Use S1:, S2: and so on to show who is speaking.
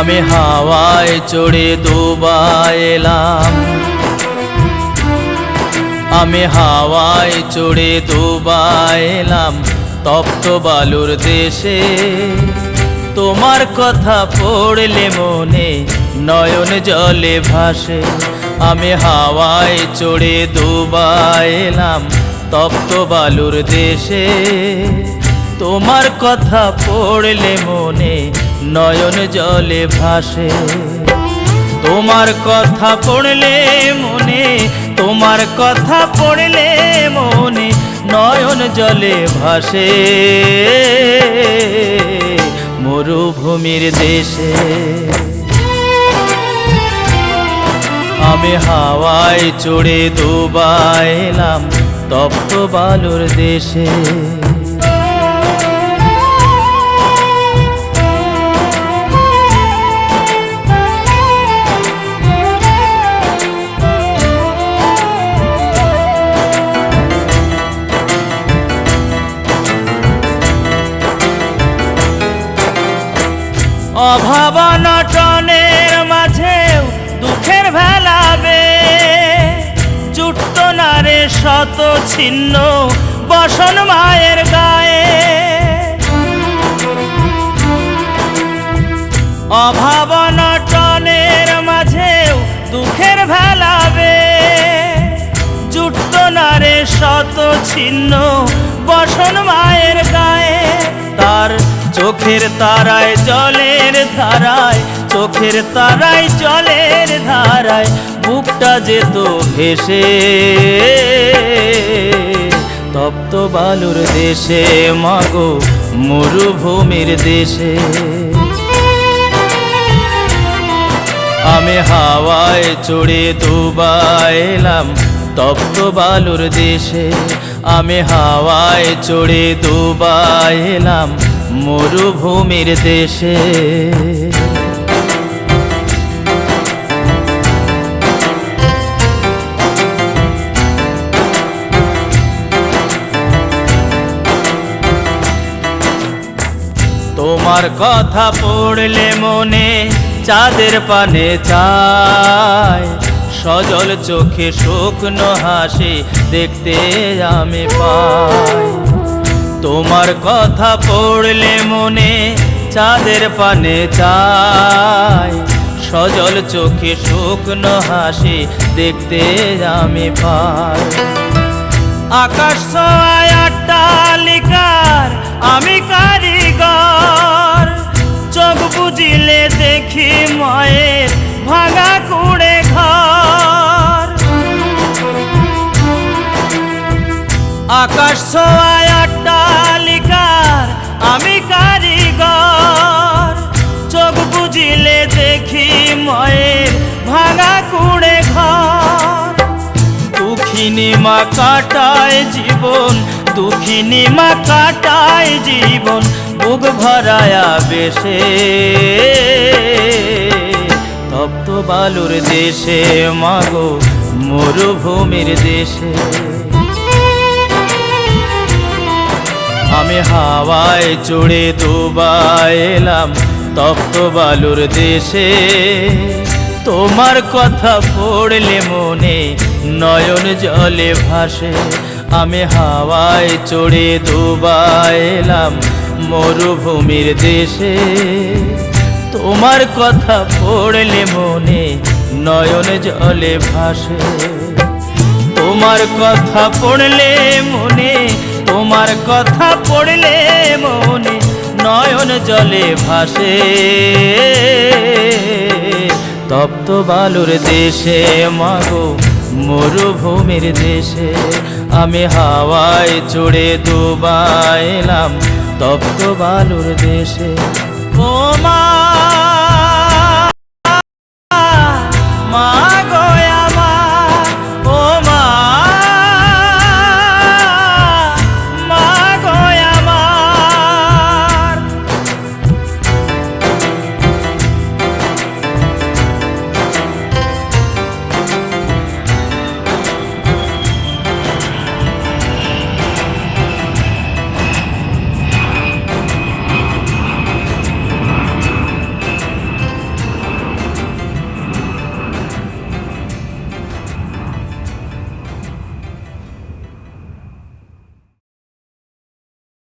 S1: আমি হাওয়ায় চড়ে দুবাই এলাম, আমি হাওয়ায় চড়ে দুবাই এলাম তপ্ত বালুর দেশে। তোমার কথা পড়লে মনে নয়ন জলে ভাসে। আমি হাওয়ায় চড়ে দুবাই এলাম তপ্ত বালুর দেশে। তোমার কথা পড়লে মনে নয়ন জলে ভাসে। তোমার কথা পড়লে মনে, তোমার কথা পড়লে মনে নয়ন জলে ভাসে। মরুভূমির দেশে আমি হাওয়ায় চড়ে দুবাই এলাম তপ্ত বালুর দেশে। অভাব অনটনের মাঝেও দুঃখের ভেলাবে, জুটত না রে শত ছিন্ন বসন মায়ের গায়ে। অভাব অনটনের মাঝেও দুঃখের ভেলাবে, জুটত না রে শত ছিন্ন বসন মায়ের গায়ে। তার চোখের তারায় জলের ধারায়, চোখের তারায় জলের ধারায় বুকটা যেত ভেসে। তপ্ত বালুর দেশে মাগো মরুভূমির দেশে। আমি হাওয়ায় চড়ে দুবাই এলাম তপ্ত বালুর দেশে। আমি হাওয়ায় চড়ে দুবাই এলাম মরুভূমির দেশে। তোমার কথা পড়লে মনে চাঁদের পানে চায়, সজল চোখে শুকনো হাসি দেখতে আমি পাই। তোমার কথা পড়লে মনে চাঁদের পানে চায়, সজল চোখে শুকনো হাসি দেখতে আমি পাই। আকাশ ছোঁয়ায় অট্টালিকার আমি কারিগর, চোখ বুজিলে দেখি মায়ের ভাঙা কুড়ে ঘর। আকাশ ছোঁয়ায় অট্টালিকার আমি কারিগর, চোখ বুজিলে দেখি মায়ের ভাঙা কুড়ে ঘর। দুঃখিনী মা কাটায় জীবন, দুঃখিনী মা কাটায় জীবন বুক ভরায়া বেশে। তপ্ত বালুর দেশে মাগো মরুভূমির দেশে। আমি হাওয়ায় চড়ে দুবাই এলাম তপ্ত বালুর দেশে। তোমার কথা পড়লে মনে নয়ন জলে ভাসে। আমি হাওয়ায় চড়ে দুবাই এলাম মরুভূমির দেশে। তোমার কথা পড়লে মনে নয়ন জলে ভাসে। তোমার কথা পড়লে মনে, তোমার কথা পড়লে মনে নয়ন জলে ভাসে। তপ্ত বালুর দেশে মাগো মরুভূমির দেশে। আমি হাওয়ায় চড়ে দুবাই এলাম তপ্ত বালুর দেশে। ও মা